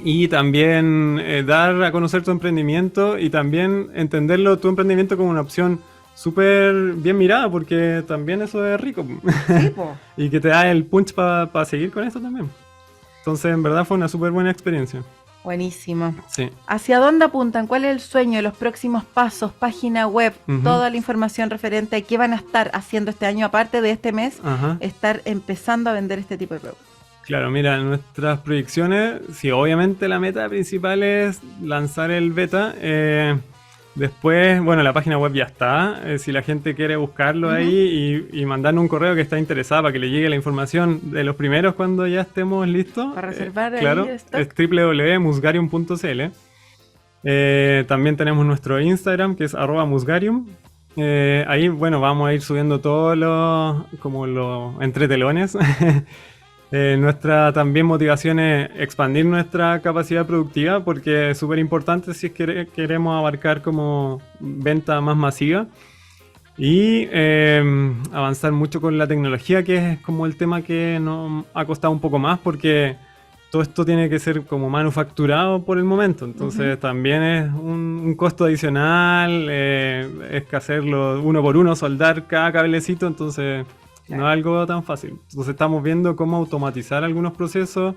Y también dar a conocer tu emprendimiento y también entenderlo, tu emprendimiento, como una opción súper bien mirada, porque también eso es rico. Sí, po. Y que te da el punch para seguir con eso también. Entonces, en verdad fue una súper buena experiencia. Buenísimo. Sí. ¿Hacia dónde apuntan? ¿Cuál es el sueño? ¿Los próximos pasos? ¿Página web? Toda la información referente a qué van a estar haciendo este año, aparte de este mes, estar empezando a vender este tipo de productos. Claro, mira, nuestras proyecciones, sí, obviamente la meta principal es lanzar el beta. Después, bueno, la página web ya está. Si la gente quiere buscarlo ahí y mandarnos un correo que está interesada para que le llegue la información de los primeros cuando ya estemos listos. Para reservar claro, ahí stock. Es www.musgarium.cl. También tenemos nuestro Instagram, que es @musgarium. Ahí, bueno, vamos a ir subiendo todos los entretelones. Nuestra también motivación es expandir nuestra capacidad productiva, porque es súper importante si es que queremos abarcar como venta más masiva y avanzar mucho con la tecnología, que es como el tema que nos ha costado un poco más, porque todo esto tiene que ser como manufacturado por el momento, entonces también es un costo adicional, es que hacerlo uno por uno, soldar cada cablecito, entonces... Claro. No es algo tan fácil. Entonces estamos viendo cómo automatizar algunos procesos,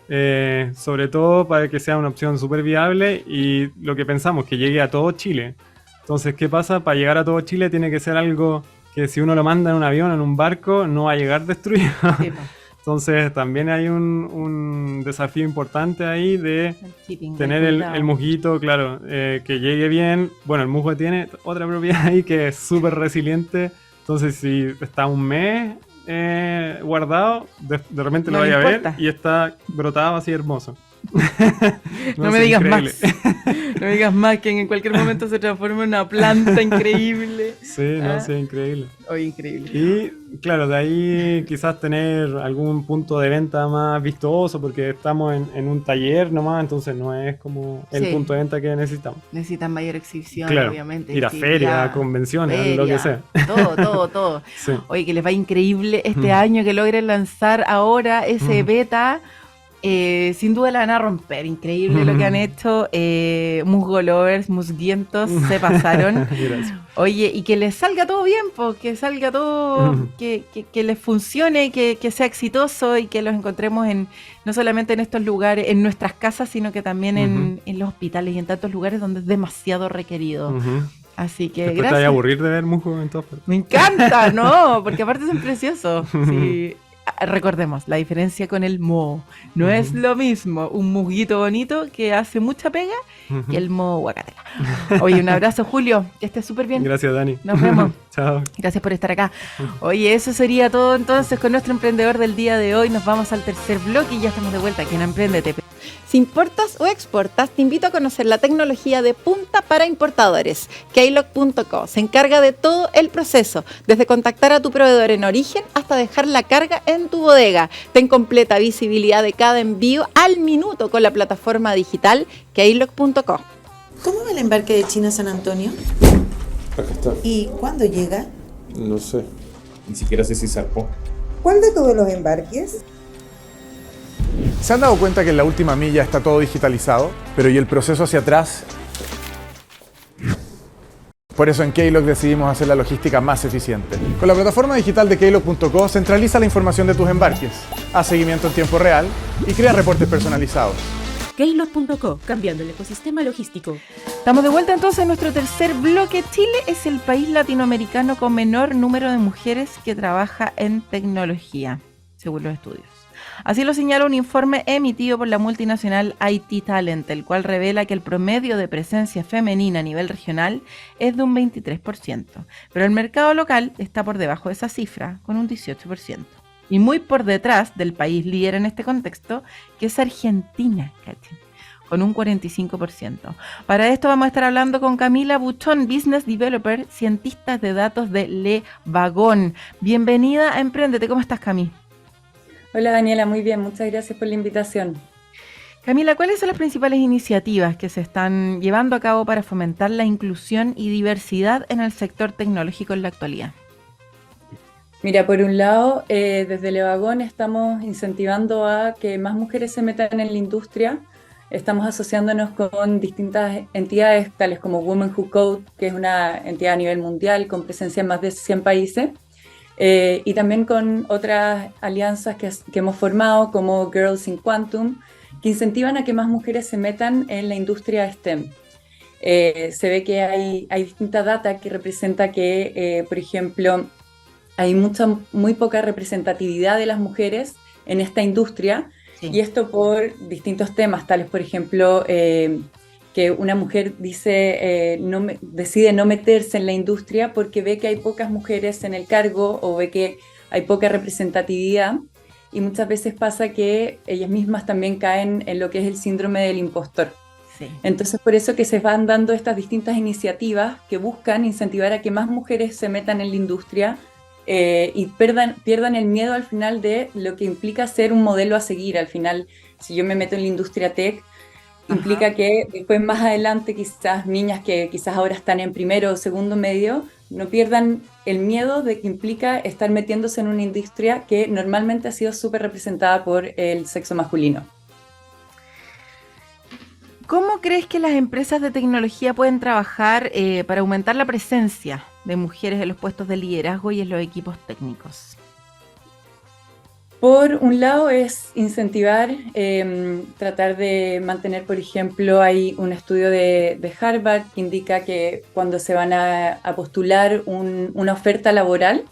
sobre todo para que sea una opción súper viable, y lo que pensamos, que llegue a todo Chile. Entonces, ¿qué pasa? Para llegar a todo Chile tiene que ser algo que si uno lo manda en un avión o en un barco no va a llegar destruido. Sí, entonces también hay un desafío importante ahí de tener el musguito, claro, que llegue bien. Bueno, el musgo tiene otra propiedad ahí que es súper resiliente. Entonces, si está un mes guardado, de repente lo vaya a ver y está brotado así hermoso. No me sí, digas increíble. más. No me digas más, que en cualquier momento se transforma en una planta increíble. Sí, sí, increíble. Oye, increíble. Y claro, de ahí quizás tener algún punto de venta más vistoso, porque estamos en un taller nomás, entonces no es como el Sí. punto de venta que necesitamos. Necesitan mayor exhibición, Claro, obviamente. ir a ferias, a convenciones, lo que sea. Todo. Sí. Oye, que les va increíble este año, que logren lanzar ahora ese beta. Sin duda la van a romper, increíble lo que han hecho. Musgo lovers, musguientos, se pasaron. Gracias. Oye, y que les salga todo bien, pues, que salga todo, que les funcione, que sea exitoso y que los encontremos no solamente en estos lugares, en nuestras casas, sino que también en los hospitales y en tantos lugares donde es demasiado requerido. Así que Después gracias. te vaya a aburrir de ver musgo en todas partes. Me encanta, ¿no? Porque aparte son preciosos. Sí. Recordemos, la diferencia con el moho. No es lo mismo un musguito bonito que hace mucha pega que el moho guacatela. Oye, un abrazo, Julio. Que estés súper bien. Gracias, Dani. Nos vemos. Chao. Gracias por estar acá. Oye, eso sería todo entonces con nuestro emprendedor del día de hoy. Nos vamos al tercer bloque y ya estamos de vuelta aquí en Emprendete. Si importas o exportas, te invito a conocer la tecnología de punta para importadores. Keylog.co se encarga de todo el proceso, desde contactar a tu proveedor en origen hasta dejar la carga en tu bodega. Ten completa visibilidad de cada envío al minuto con la plataforma digital Keylog.co. ¿Cómo va el embarque de China a San Antonio? Acá está. ¿Y cuándo llega? No sé. Ni siquiera sé si zarpó. ¿Cuál de todos los embarques? ¿Se han dado cuenta que en la última milla está todo digitalizado, pero ¿y el proceso hacia atrás? Por eso en Keylog decidimos hacer la logística más eficiente. Con la plataforma digital de Keylog.co centraliza la información de tus embarques, haz seguimiento en tiempo real y crea reportes personalizados. Keylog.co, cambiando el ecosistema logístico. Estamos de vuelta entonces en nuestro tercer bloque. Chile es el país latinoamericano con menor número de mujeres que trabaja en tecnología, según los estudios. Así lo señala un informe emitido por la multinacional IT Talent, el cual revela que el promedio de presencia femenina a nivel regional es de un 23%, pero el mercado local está por debajo de esa cifra, con un 18%. Y muy por detrás del país líder en este contexto, que es Argentina, ¿cachai? Con un 45%. Para esto vamos a estar hablando con Camila Buchón, Business Developer, cientista de datos de Le Vagón. Bienvenida a Emprendete. ¿Cómo estás, Cami? Hola Daniela, muy bien, muchas gracias por la invitación. Camila, ¿cuáles son las principales iniciativas que se están llevando a cabo para fomentar la inclusión y diversidad en el sector tecnológico en la actualidad? Mira, por un lado, desde Levagón estamos incentivando a que más mujeres se metan en la industria. Estamos asociándonos con distintas entidades, tales como Women Who Code, que es una entidad a nivel mundial con presencia en más de 100 países. Y también con otras alianzas que hemos formado, como Girls in Quantum, que incentivan a que más mujeres se metan en la industria STEM. Se ve que hay distinta data que representa que, por ejemplo, hay muy poca representatividad de las mujeres en esta industria, y esto por distintos temas, tales, por ejemplo, que una mujer decide no meterse en la industria porque ve que hay pocas mujeres en el cargo o ve que hay poca representatividad, y muchas veces pasa que ellas mismas también caen en lo que es el síndrome del impostor. Sí. Entonces, por eso que se van dando estas distintas iniciativas que buscan incentivar a que más mujeres se metan en la industria y pierdan el miedo al final de lo que implica ser un modelo a seguir. Al final, si yo me meto en la industria tech, implica que después, más adelante, quizás niñas que quizás ahora están en primero o segundo medio, no pierdan el miedo de que implica estar metiéndose en una industria que normalmente ha sido súper representada por el sexo masculino. ¿Cómo crees que las empresas de tecnología pueden trabajar para aumentar la presencia de mujeres en los puestos de liderazgo y en los equipos técnicos? Por un lado es incentivar, tratar de mantener, por ejemplo, hay un estudio de Harvard que indica que cuando se van a postular una oferta laboral,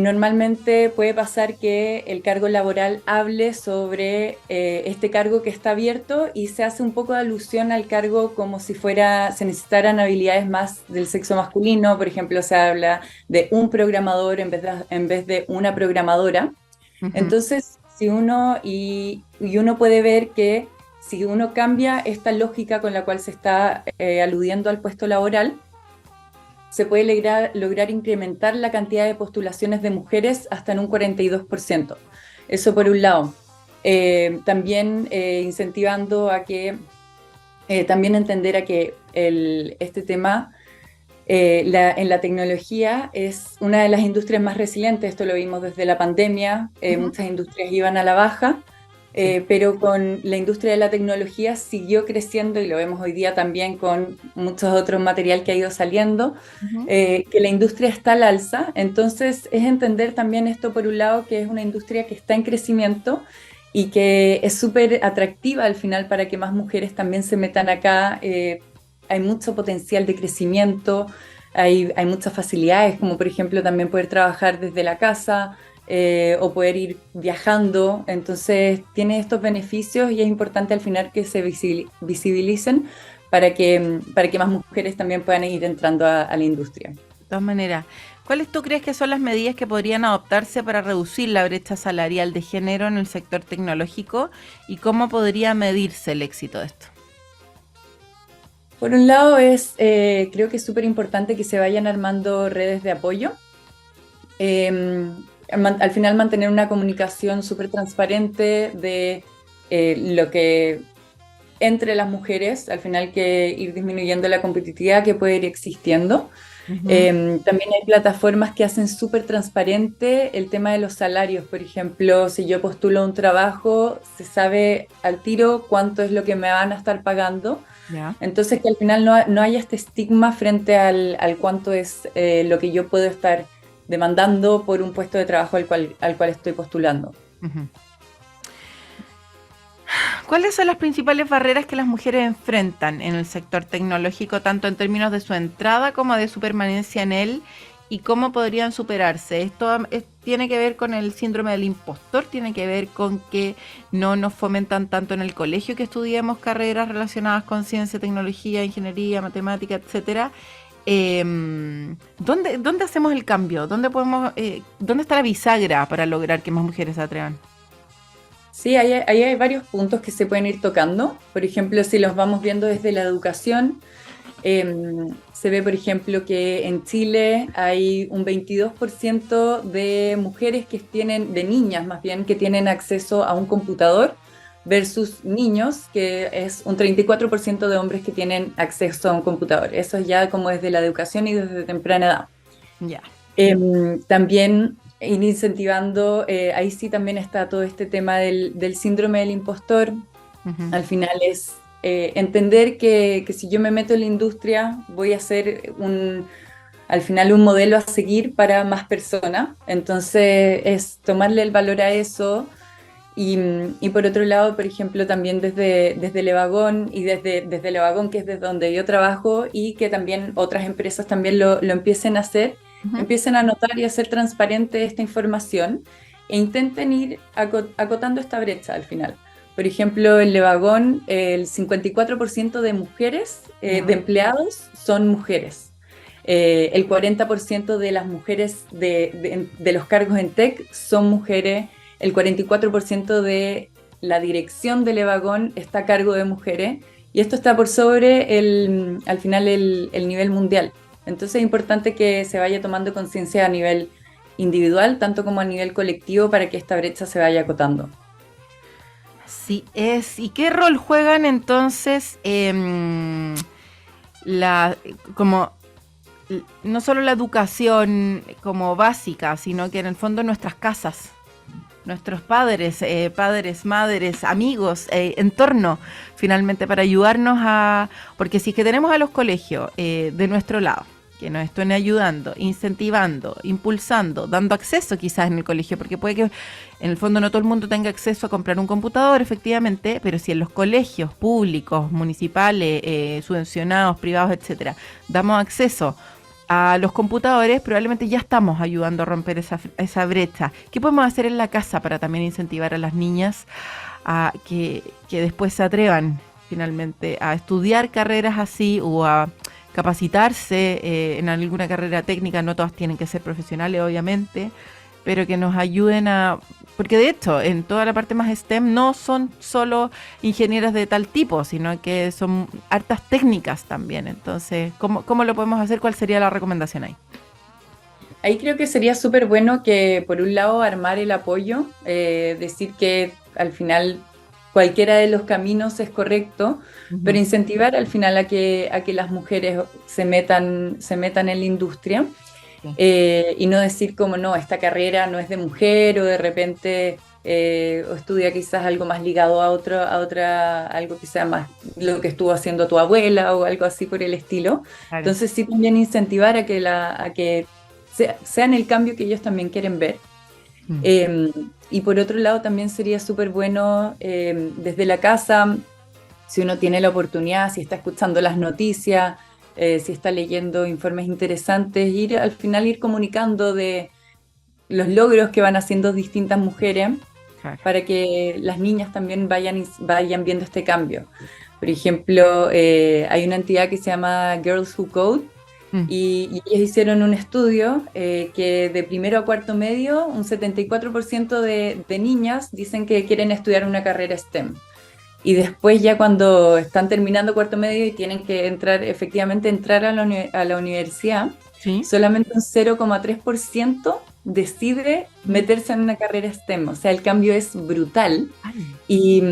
normalmente puede pasar que el cargo laboral hable sobre este cargo que está abierto, y se hace un poco de alusión al cargo como si se necesitaran habilidades más del sexo masculino. Por ejemplo, se habla de un programador en vez de una programadora. Entonces, y uno puede ver que si uno cambia esta lógica con la cual se está aludiendo al puesto laboral, se puede lograr incrementar la cantidad de postulaciones de mujeres hasta en un 42%. Eso por un lado. También incentivando a que, también entender a que este tema en la tecnología es una de las industrias más resilientes. Esto lo vimos desde la pandemia. Muchas industrias iban a la baja, pero con la industria de la tecnología siguió creciendo, y lo vemos hoy día también con muchos otros material que ha ido saliendo, que la industria está al alza. Entonces es entender también esto por un lado, que es una industria que está en crecimiento y que es súper atractiva al final para que más mujeres también se metan acá. Hay mucho potencial de crecimiento, hay muchas facilidades, como por ejemplo también poder trabajar desde la casa, o poder ir viajando. Entonces tiene estos beneficios, y es importante al final que se visibilicen para que más mujeres también puedan ir entrando a la industria. De todas maneras, ¿cuáles tú crees que son las medidas que podrían adoptarse para reducir la brecha salarial de género en el sector tecnológico, y cómo podría medirse el éxito de esto? Por un lado creo que es súper importante que se vayan armando redes de apoyo. Al final mantener una comunicación súper transparente de lo que entre las mujeres, al final que ir disminuyendo la competitividad que puede ir existiendo. También hay plataformas que hacen súper transparente el tema de los salarios. Por ejemplo, si yo postulo un trabajo, se sabe al tiro cuánto es lo que me van a estar pagando. Yeah. Entonces que al final no haya este estigma frente al cuánto es lo que yo puedo estar demandando por un puesto de trabajo al cual estoy postulando. ¿Cuáles son las principales barreras que las mujeres enfrentan en el sector tecnológico, tanto en términos de su entrada como de su permanencia en él, y cómo podrían superarse? Esto tiene que ver con el síndrome del impostor, tiene que ver con que no nos fomentan tanto en el colegio que estudiemos carreras relacionadas con ciencia, tecnología, ingeniería, matemática, etcétera. ¿Dónde hacemos el cambio? ¿Dónde está la bisagra para lograr que más mujeres se atrevan? Sí, ahí hay varios puntos que se pueden ir tocando. Por ejemplo, si los vamos viendo desde la educación, se ve, por ejemplo, que en Chile hay un 22% de mujeres de niñas más bien, que tienen acceso a un computador, versus niños, que es un 34% de hombres que tienen acceso a un computador. Eso es ya como desde la educación y desde temprana edad. Ya. También ir incentivando, ahí sí también está todo este tema del síndrome del impostor. Al final es entender que si yo me meto en la industria, voy a ser al final un modelo a seguir para más personas. Entonces es tomarle el valor a eso. Y por otro lado, por ejemplo, también desde Levagón, y desde Levagón, que es desde donde yo trabajo, y que también otras empresas también lo empiecen a hacer, empiecen a anotar y a hacer transparente esta información, e intenten ir acotando esta brecha al final. Por ejemplo, en Levagón, el 54% de mujeres, de empleados, son mujeres. El 40% de las mujeres de los cargos en tech son mujeres. El 44% de la dirección de Levagón está a cargo de mujeres, y esto está por sobre al final el nivel mundial. Entonces es importante que se vaya tomando conciencia a nivel individual, tanto como a nivel colectivo, para que esta brecha se vaya acotando. Sí es. ¿Y qué rol juegan entonces como no solo la educación como básica, sino que en el fondo nuestras casas? Nuestros padres, madres, amigos, entorno, finalmente, para ayudarnos porque si es que tenemos a los colegios de nuestro lado, que nos estén ayudando, incentivando, impulsando, dando acceso quizás en el colegio, porque puede que en el fondo no todo el mundo tenga acceso a comprar un computador, efectivamente, pero si en los colegios públicos, municipales, subvencionados, privados, etcétera, damos acceso a los computadores, probablemente ya estamos ayudando a romper esa brecha. ¿Qué podemos hacer en la casa para también incentivar a las niñas a que después se atrevan finalmente a estudiar carreras así, o a capacitarse en alguna carrera técnica? No todas tienen que ser profesionales, obviamente, pero que nos ayuden porque de hecho, en toda la parte más STEM no son solo ingenieras de tal tipo, sino que son hartas técnicas también. Entonces, ¿cómo lo podemos hacer? ¿Cuál sería la recomendación ahí? Ahí creo que sería súper bueno que, por un lado, armar el apoyo, decir que al final cualquiera de los caminos es correcto, pero incentivar al final a que las mujeres se metan en la industria. Y no decir como no, esta carrera no es de mujer, o de repente o estudia quizás algo más ligado a algo que sea más lo que estuvo haciendo tu abuela o algo así por el estilo. Claro. Entonces sí, también incentivar a que sean el cambio que ellos también quieren ver. Y por otro lado también sería súper bueno desde la casa, si uno tiene la oportunidad, si está escuchando las noticias, si está leyendo informes interesantes, al final ir comunicando de los logros que van haciendo distintas mujeres, claro, para que las niñas también vayan viendo este cambio. Por ejemplo, hay una entidad que se llama Girls Who Code, y ellos hicieron un estudio que de primero a cuarto medio, un 74% de niñas dicen que quieren estudiar una carrera STEM. Y después ya cuando están terminando cuarto medio y tienen que efectivamente entrar a la universidad, ¿sí?, solamente un 0,3% decide meterse en una carrera STEM. O sea, el cambio es brutal. Y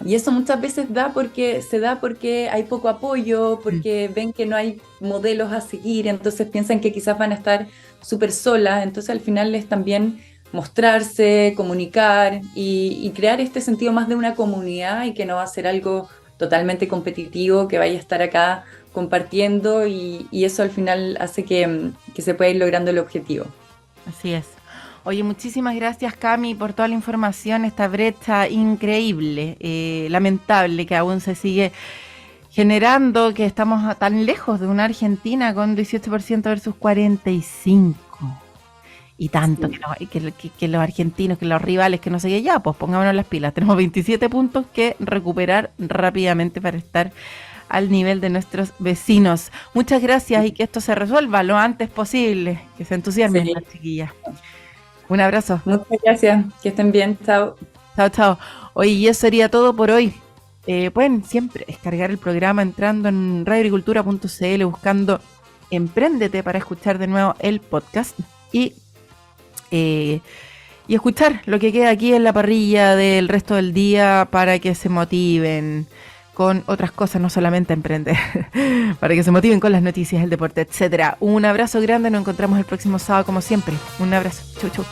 eso muchas veces se da porque hay poco apoyo, porque ven que no hay modelos a seguir, entonces piensan que quizás van a estar súper solas. Entonces al final es también mostrarse, comunicar y crear este sentido más de una comunidad, y que no va a ser algo totalmente competitivo, que vaya a estar acá compartiendo, y eso al final hace que se pueda ir logrando el objetivo. Así es. Oye, muchísimas gracias, Cami, por toda la información, esta brecha increíble, lamentable que aún se sigue generando, que estamos tan lejos de una Argentina con 18% versus 45%. Y tanto, sí, que los argentinos, que los rivales, que no sé qué, ya, pues pongámonos las pilas. Tenemos 27 puntos que recuperar rápidamente para estar al nivel de nuestros vecinos. Muchas gracias, y que esto se resuelva lo antes posible, que se entusiasmen, sí, las chiquillas. Un abrazo. Muchas gracias, que estén bien, chao. Chao, chao. Oye, y eso sería todo por hoy. Pueden siempre descargar el programa entrando en radioagricultura.cl, buscando Empréndete, para escuchar de nuevo el podcast y escuchar lo que queda aquí en la parrilla del resto del día, para que se motiven con otras cosas, no solamente emprender, para que se motiven con las noticias, el deporte, etcétera. Un abrazo grande, nos encontramos el próximo sábado como siempre. Un abrazo, chau, chau.